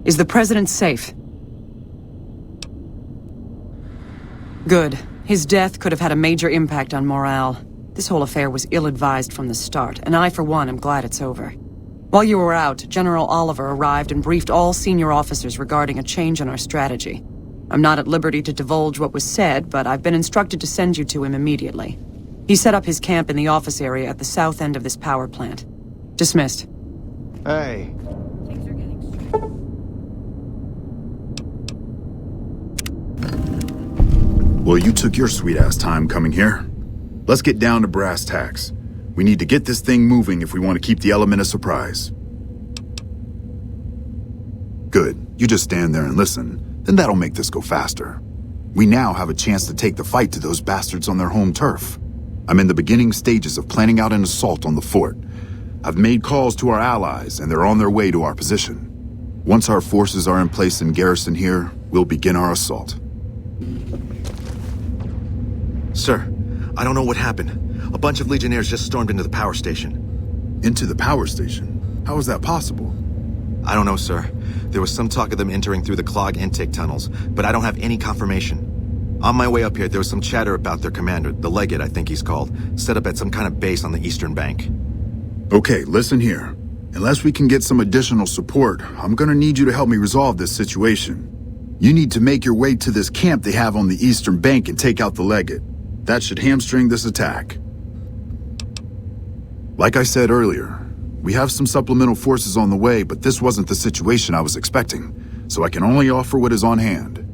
Is the President safe? Good. His death could have had a major impact on morale. This whole affair was ill-advised from the start, and I, for one, am glad it's over. While you were out, General Oliver arrived and briefed all senior officers regarding a change in our strategy. I'm not at liberty to divulge what was said, but I've been instructed to send you to him immediately. He set up his camp in the office area at the south end of this power plant. Dismissed. Hey. Well, you took your sweet-ass time coming here. Let's get down to brass tacks. We need to get this thing moving if we want to keep the element of surprise. Good. You just stand there and listen. Then that'll make this go faster. We now have a chance to take the fight to those bastards on their home turf. I'm in the beginning stages of planning out an assault on the fort. I've made calls to our allies, and they're on their way to our position. Once our forces are in place in garrison here, we'll begin our assault. Sir, I don't know what happened. A bunch of Legionnaires just stormed into the power station. Into the power station? How is that possible? I don't know, sir. There was some talk of them entering through the clog intake tunnels, but I don't have any confirmation. On my way up here, there was some chatter about their commander, the Legate, I think he's called, set up at some kind of base on the eastern bank. Okay, listen here. Unless we can get some additional support, I'm gonna need you to help me resolve this situation. You need to make your way to this camp they have on the eastern bank and take out the Legate. That should hamstring this attack. Like I said earlier, we have some supplemental forces on the way, but this wasn't the situation I was expecting, so I can only offer what is on hand.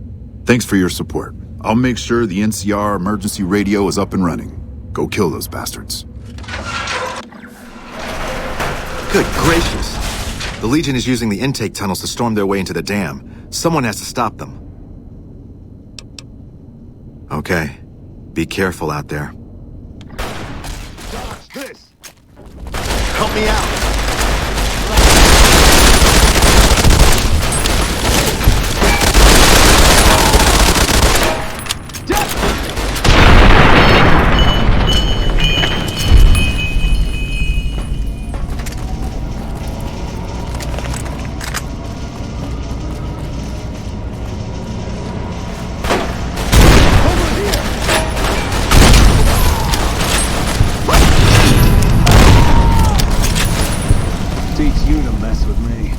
Thanks for your support. I'll make sure the NCR emergency radio is up and running. Go kill those bastards. Good gracious! The Legion is using the intake tunnels to storm their way into the dam. Someone has to stop them. Okay. Be careful out there. Dodge this! Help me out! Teach you to mess with me.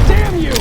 Damn you!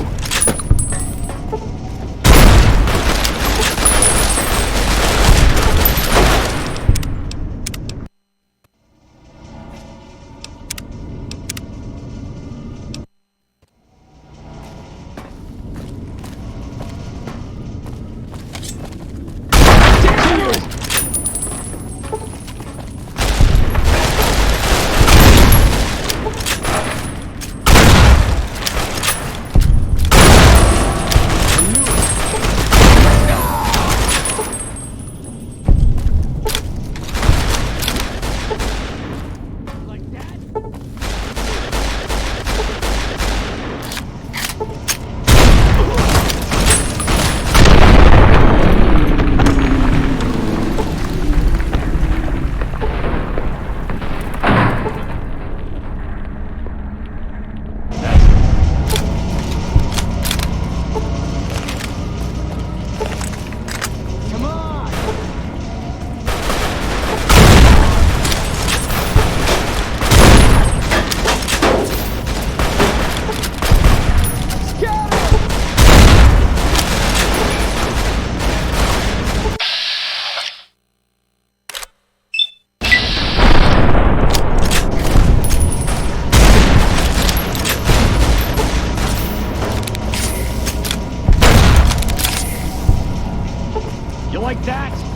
like that?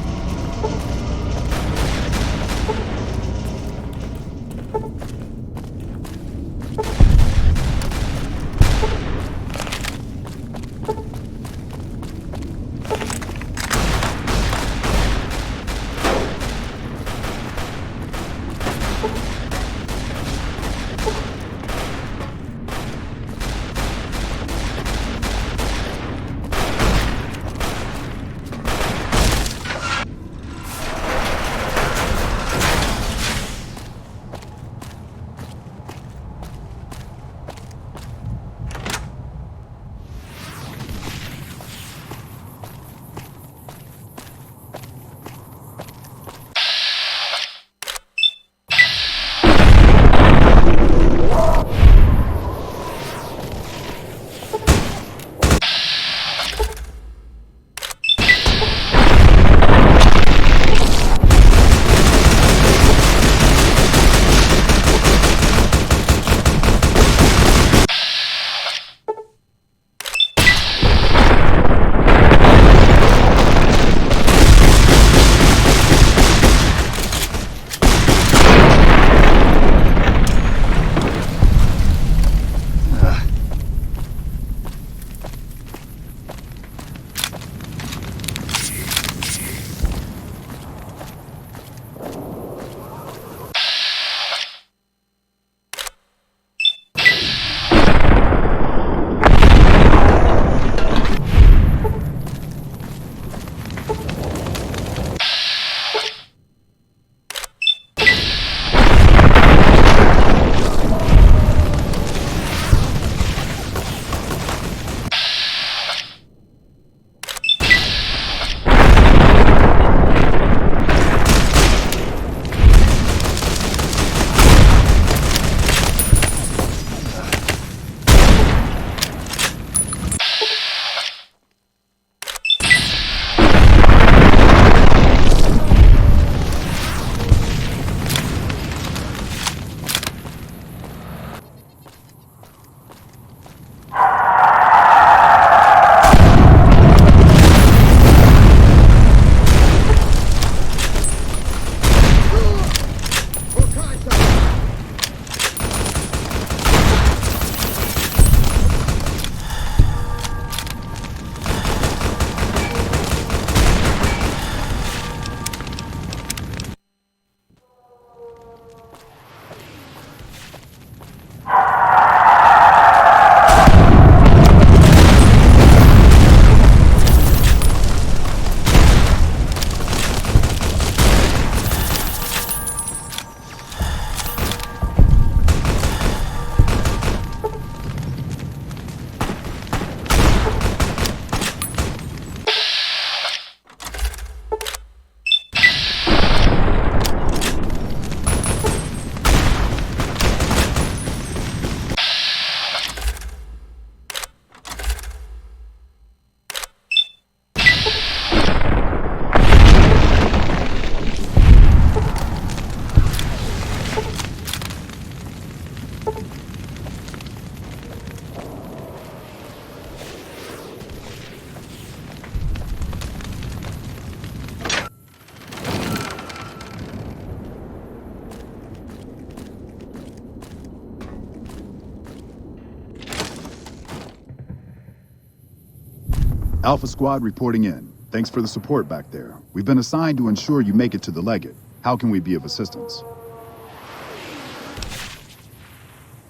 Alpha Squad reporting in. Thanks for the support back there. We've been assigned to ensure you make it to the Legate. How can we be of assistance?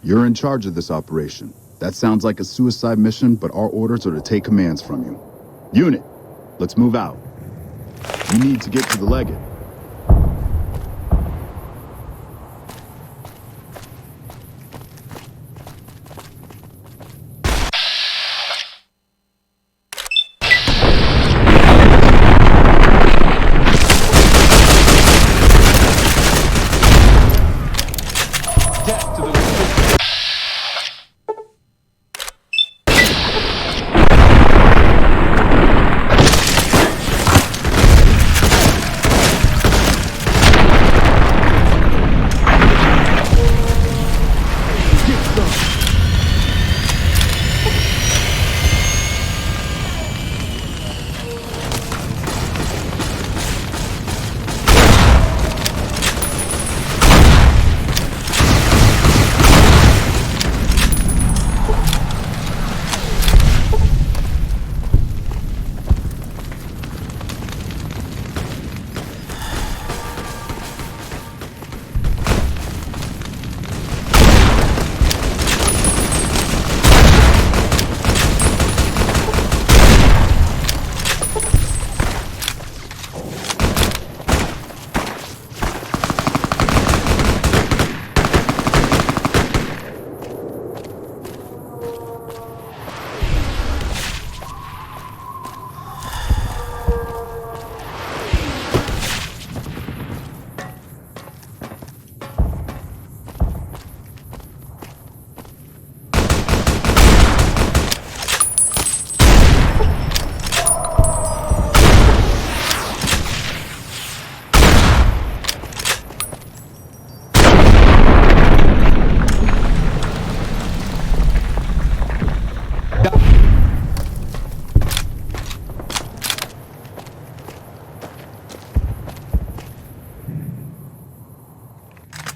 You're in charge of this operation. That sounds like a suicide mission, but our orders are to take commands from you. Unit, let's move out. You need to get to the Legate. Death to the resistance.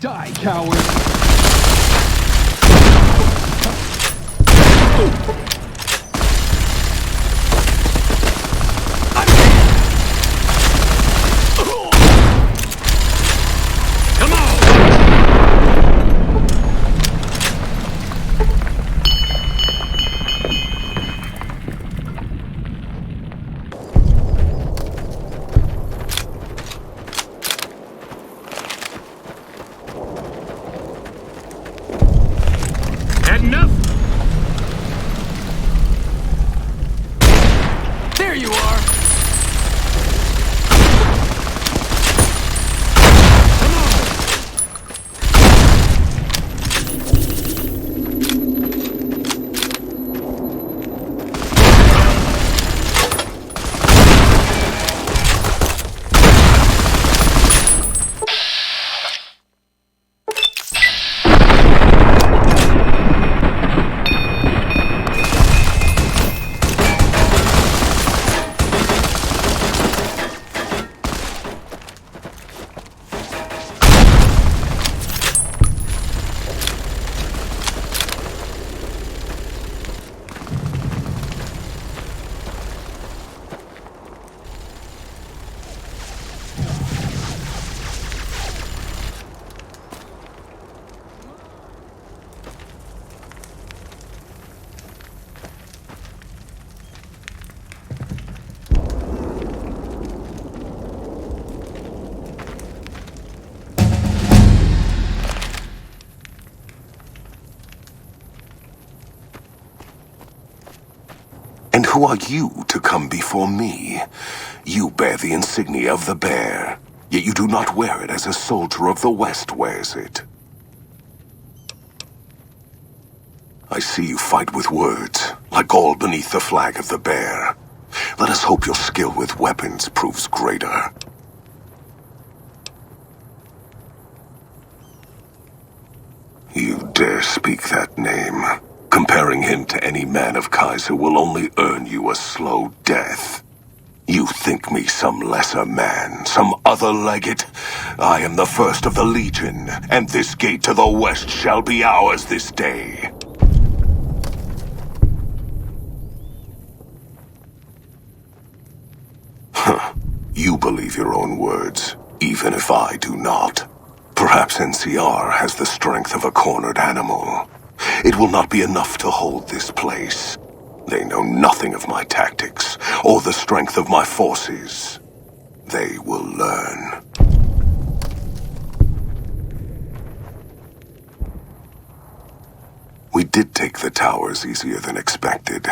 Die, coward! Had enough? There you are! Come on! And who are you to come before me? You bear the insignia of the bear, yet you do not wear it as a soldier of the West wears it. I see you fight with words, like all beneath the flag of the bear. Let us hope your skill with weapons proves greater. You dare speak that name? Comparing him to any man of Kaiser will only earn you a slow death. You think me some lesser man, some other legate? I am the first of the Legion, and this gate to the west shall be ours this day. Huh. You believe your own words, even if I do not. Perhaps NCR has the strength of a cornered animal. It will not be enough to hold this place. They know nothing of my tactics, or the strength of my forces. They will learn. We did take the towers easier than expected.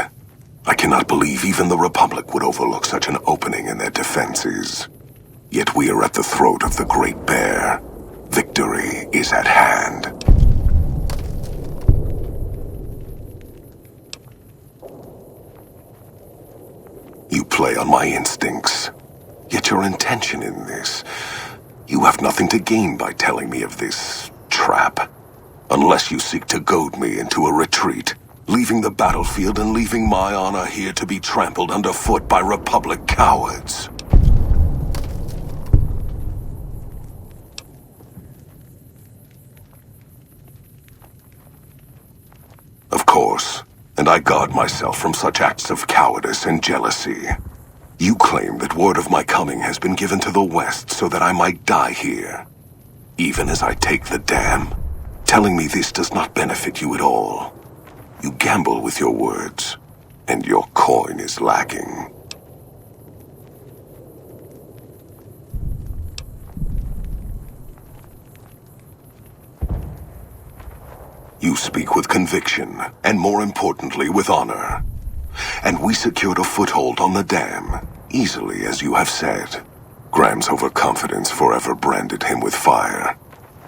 I cannot believe even the Republic would overlook such an opening in their defenses. Yet we are at the throat of the Great Bear. Victory is at hand. You play on my instincts. Yet your intention in this... You have nothing to gain by telling me of this trap. Unless you seek to goad me into a retreat, leaving the battlefield and leaving my honor here to be trampled underfoot by Republic cowards. Of course, and I guard myself from such acts of cowardice and jealousy. You claim that word of my coming has been given to the West so that I might die here. Even as I take the dam, telling me this does not benefit you at all. You gamble with your words, and your coin is lacking. You speak with conviction, and more importantly, with honor. And we secured a foothold on the dam, easily as you have said. Graham's overconfidence forever branded him with fire.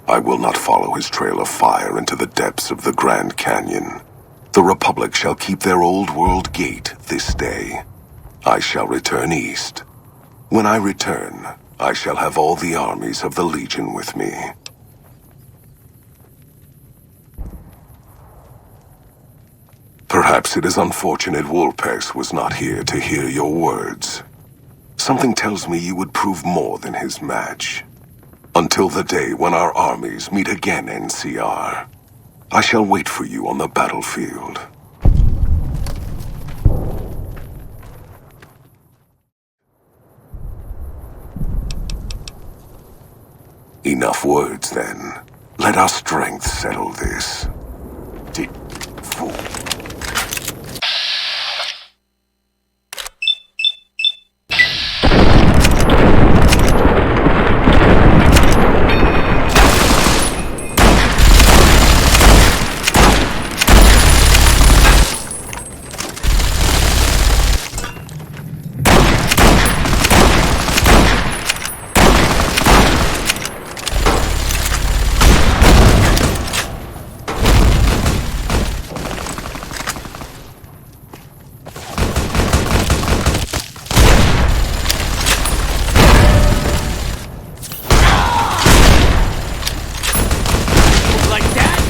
I will not follow his trail of fire into the depths of the Grand Canyon. The Republic shall keep their old world gate this day. I shall return east. When I return, I shall have all the armies of the Legion with me. Perhaps it is unfortunate Wolpers was not here to hear your words. Something tells me you would prove more than his match. Until the day when our armies meet again, NCR. I shall wait for you on the battlefield. Enough words, then. Let our strength settle this. Fool. Like that?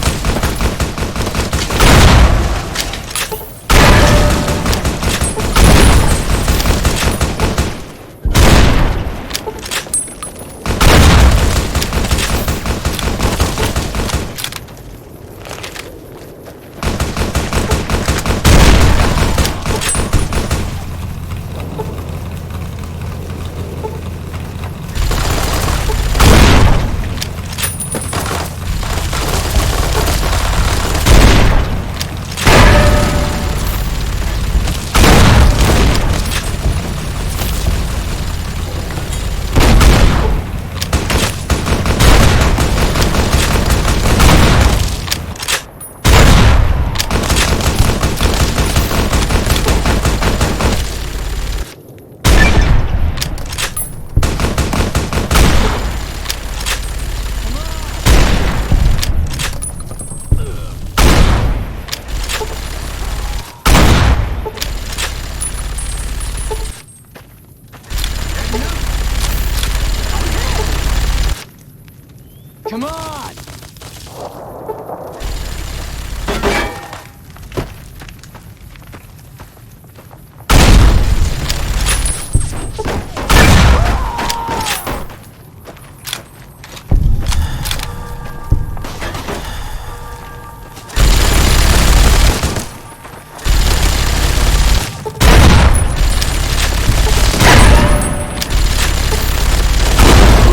Come on!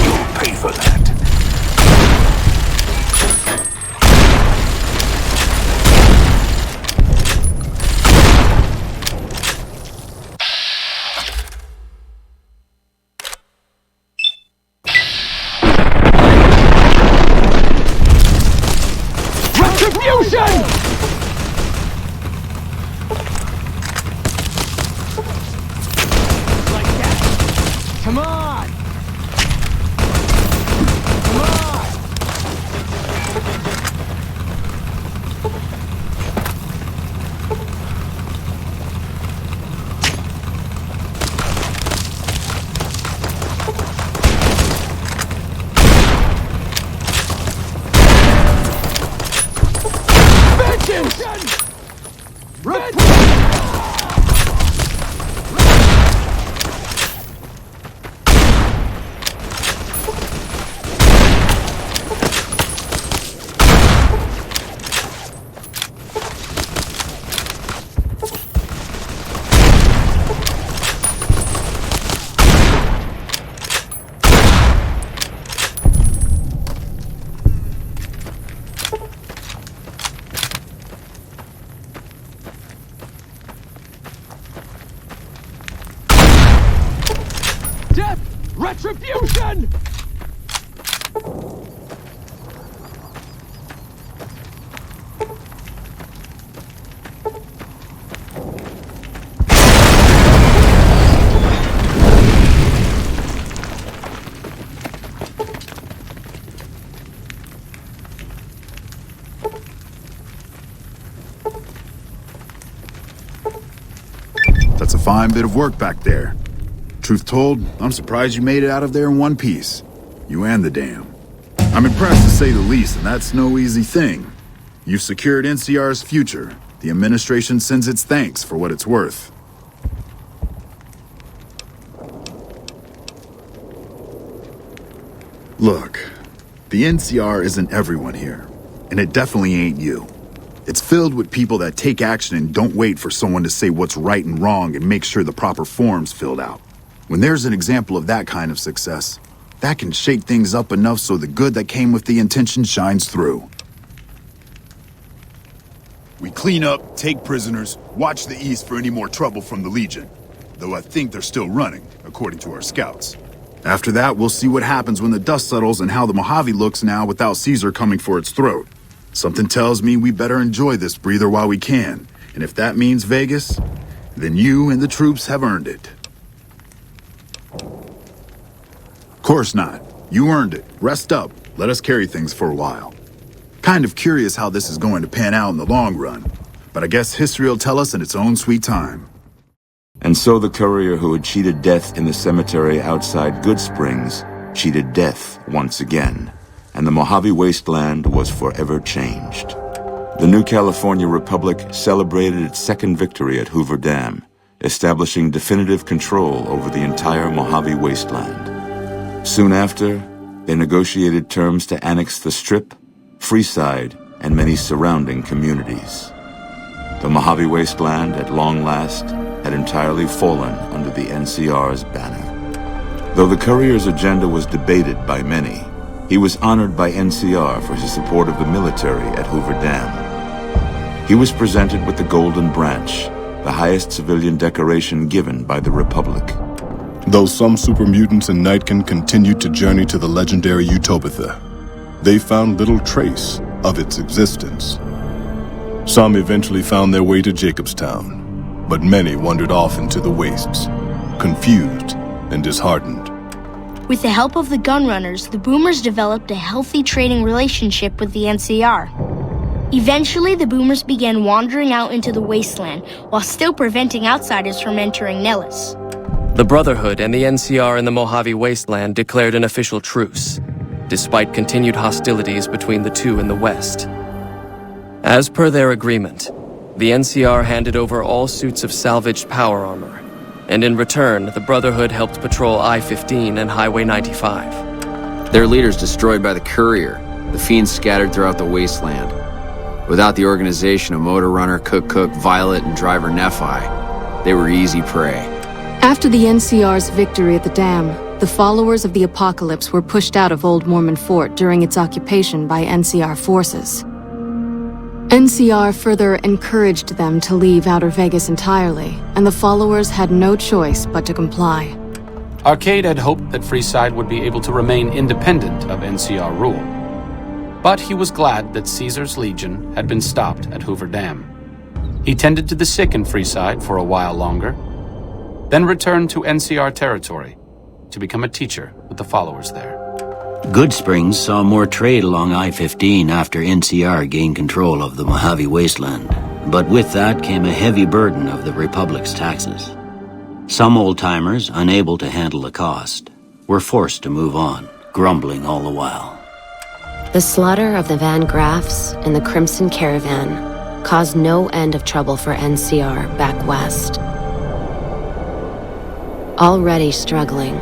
You'll pay for that. Retribution! Like that. Come on! Come on! Vengeance! Death! Retribution! That's a fine bit of work back there. Truth told, I'm surprised you made it out of there in one piece. You and the dam. I'm impressed to say the least, and that's no easy thing. You've secured NCR's future. The administration sends its thanks for what it's worth. Look, the NCR isn't everyone here, and it definitely ain't you. It's filled with people that take action and don't wait for someone to say what's right and wrong and make sure the proper form's filled out. When there's an example of that kind of success, that can shake things up enough so the good that came with the intention shines through. We clean up, take prisoners, watch the east for any more trouble from the Legion. Though I think they're still running, according to our scouts. After that, we'll see what happens when the dust settles and how the Mojave looks now without Caesar coming for its throat. Something tells me we better enjoy this breather while we can. And if that means Vegas, then you and the troops have earned it. Course not. You earned it. Rest up. Let us carry things for a while. Kind of curious how this is going to pan out in the long run. But I guess history will tell us in its own sweet time. And so the courier who had cheated death in the cemetery outside Goodsprings cheated death once again, and the Mojave wasteland was forever changed. The new California Republic celebrated its second victory at Hoover Dam, establishing definitive control over the entire Mojave wasteland. Soon after, they negotiated terms to annex the Strip, Freeside, and many surrounding communities. The Mojave wasteland, at long last, had entirely fallen under the NCR's banner. Though the courier's agenda was debated by many, he was honored by NCR for his support of the military at Hoover Dam. He was presented with the Golden Branch, the highest civilian decoration given by the Republic. Though some super mutants in Nightkin continued to journey to the legendary Utopia, they found little trace of its existence. Some eventually found their way to Jacobstown, but many wandered off into the wastes, confused and disheartened. With the help of the Gunrunners, the Boomers developed a healthy trading relationship with the NCR. Eventually, the Boomers began wandering out into the wasteland while still preventing outsiders from entering Nellis. The Brotherhood and the NCR in the Mojave wasteland declared an official truce, despite continued hostilities between the two in the west. As per their agreement, the NCR handed over all suits of salvaged power armor, and in return, the Brotherhood helped patrol I-15 and Highway 95. Their leaders destroyed by the Courier, the Fiends scattered throughout the wasteland. Without the organization of Motor Runner, Cook, Violet, and Driver Nephi, they were easy prey. After the NCR's victory at the dam, the followers of the Apocalypse were pushed out of Old Mormon Fort during its occupation by NCR forces. NCR further encouraged them to leave Outer Vegas entirely, and the followers had no choice but to comply. Arcade had hoped that Freeside would be able to remain independent of NCR rule. But he was glad that Caesar's Legion had been stopped at Hoover Dam. He tended to the sick in Freeside for a while longer, then returned to NCR territory to become a teacher with the followers there. Goodsprings saw more trade along I-15 after NCR gained control of the Mojave wasteland, but with that came a heavy burden of the Republic's taxes. Some old-timers, unable to handle the cost, were forced to move on, grumbling all the while. The slaughter of the Van Graffs and the Crimson Caravan caused no end of trouble for NCR back west. Already struggling,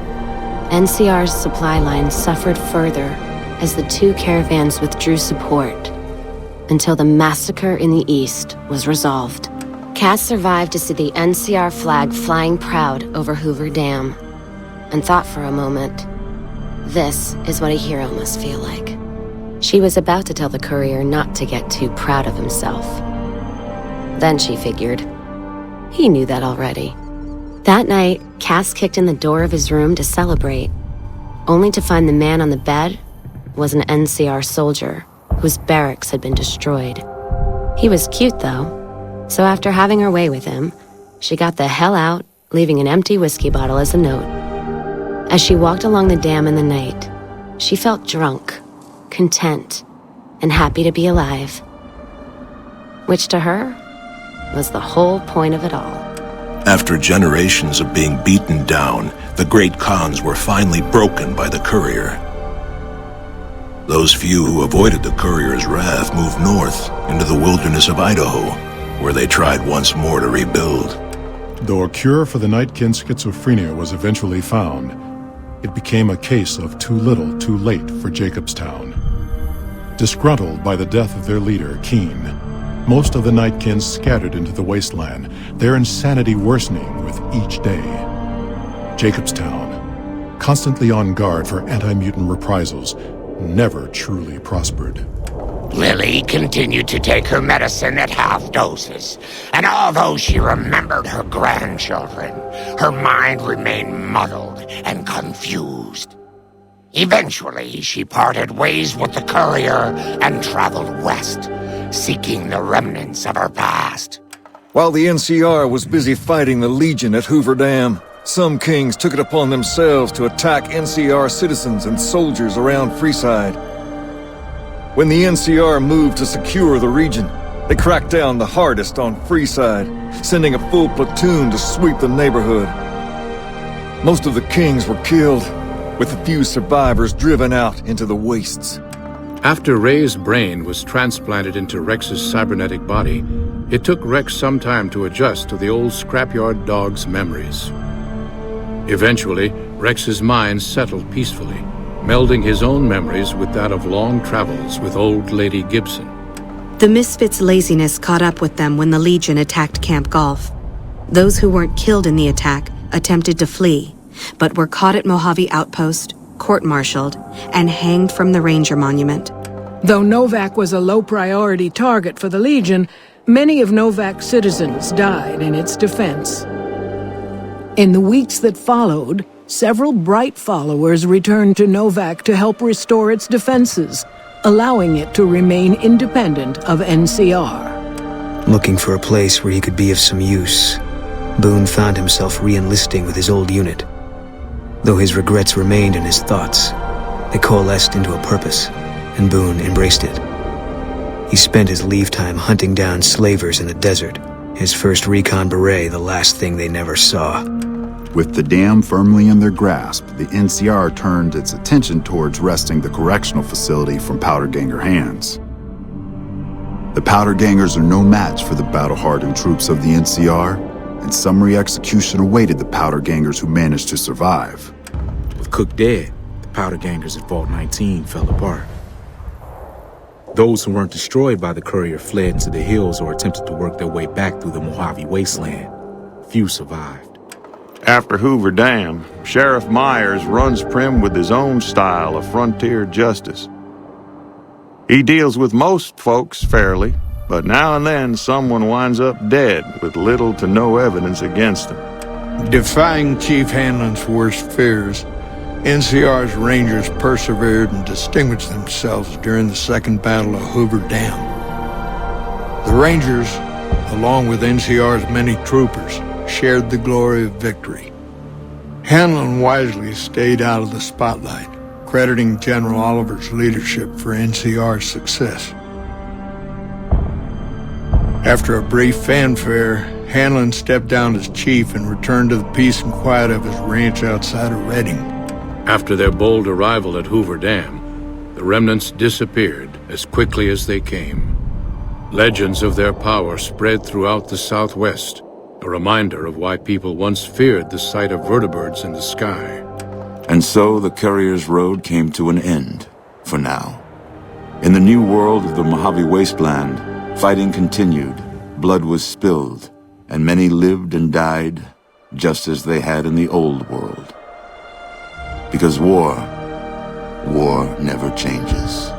NCR's supply lines suffered further as the two caravans withdrew support until the massacre in the east was resolved. Cass survived to see the NCR flag flying proud over Hoover Dam and thought for a moment, this is what a hero must feel like. She was about to tell the courier not to get too proud of himself. Then she figured, he knew that already. That night, Cass kicked in the door of his room to celebrate, only to find the man on the bed was an NCR soldier whose barracks had been destroyed. He was cute, though, so after having her way with him, she got the hell out, leaving an empty whiskey bottle as a note. As she walked along the dam in the night, she felt drunk, content, and happy to be alive, which to her was the whole point of it all. After generations of being beaten down, the Great Khans were finally broken by the Courier. Those few who avoided the Courier's wrath moved north into the wilderness of Idaho, where they tried once more to rebuild. Though a cure for the Nightkin schizophrenia was eventually found, it became a case of too little, too late for Jacobstown. Disgruntled by the death of their leader, Keen, most of the Nightkin scattered into the wasteland, their insanity worsening with each day. Jacobstown, constantly on guard for anti-mutant reprisals, never truly prospered. Lily continued to take her medicine at half doses, and although she remembered her grandchildren, her mind remained muddled and confused. Eventually, she parted ways with the courier and traveled west, seeking the remnants of her past. While the NCR was busy fighting the Legion at Hoover Dam, some kings took it upon themselves to attack NCR citizens and soldiers around Freeside. When the NCR moved to secure the region, they cracked down the hardest on Freeside, sending a full platoon to sweep the neighborhood. Most of the kings were killed, with a few survivors driven out into the wastes. After Ray's brain was transplanted into Rex's cybernetic body, it took Rex some time to adjust to the old scrapyard dog's memories. Eventually, Rex's mind settled peacefully, melding his own memories with that of long travels with old Lady Gibson. The Misfits' laziness caught up with them when the Legion attacked Camp Golf. Those who weren't killed in the attack attempted to flee, but were caught at Mojave Outpost, court-martialed, and hanged from the Ranger Monument. Though Novak was a low-priority target for the Legion, many of Novak's citizens died in its defense. In the weeks that followed, several bright followers returned to Novak to help restore its defenses, allowing it to remain independent of NCR. Looking for a place where he could be of some use, Boone found himself re-enlisting with his old unit. Though his regrets remained in his thoughts, they coalesced into a purpose, and Boone embraced it. He spent his leave time hunting down slavers in the desert, his first recon beret the last thing they never saw. With the dam firmly in their grasp, the NCR turned its attention towards wresting the correctional facility from Powderganger hands. The Powdergangers are no match for the battle-hardened troops of the NCR, and summary execution awaited the Powdergangers who managed to survive. With Cook dead, the Powdergangers at Vault 19 fell apart. Those who weren't destroyed by the courier fled into the hills or attempted to work their way back through the Mojave Wasteland. Few survived. After Hoover Dam, Sheriff Myers runs Primm with his own style of frontier justice. He deals with most folks fairly, but now and then someone winds up dead with little to no evidence against them. Defying Chief Hanlon's worst fears, NCR's Rangers persevered and distinguished themselves during the Second Battle of Hoover Dam. The Rangers, along with NCR's many troopers, shared the glory of victory. Hanlon wisely stayed out of the spotlight, crediting General Oliver's leadership for NCR's success. After a brief fanfare, Hanlon stepped down as chief and returned to the peace and quiet of his ranch outside of Redding. After their bold arrival at Hoover Dam, the remnants disappeared as quickly as they came. Legends of their power spread throughout the Southwest, a reminder of why people once feared the sight of vertibirds in the sky. And so the Courier's road came to an end, for now. In the new world of the Mojave Wasteland, fighting continued, blood was spilled, and many lived and died just as they had in the old world. Because war never changes.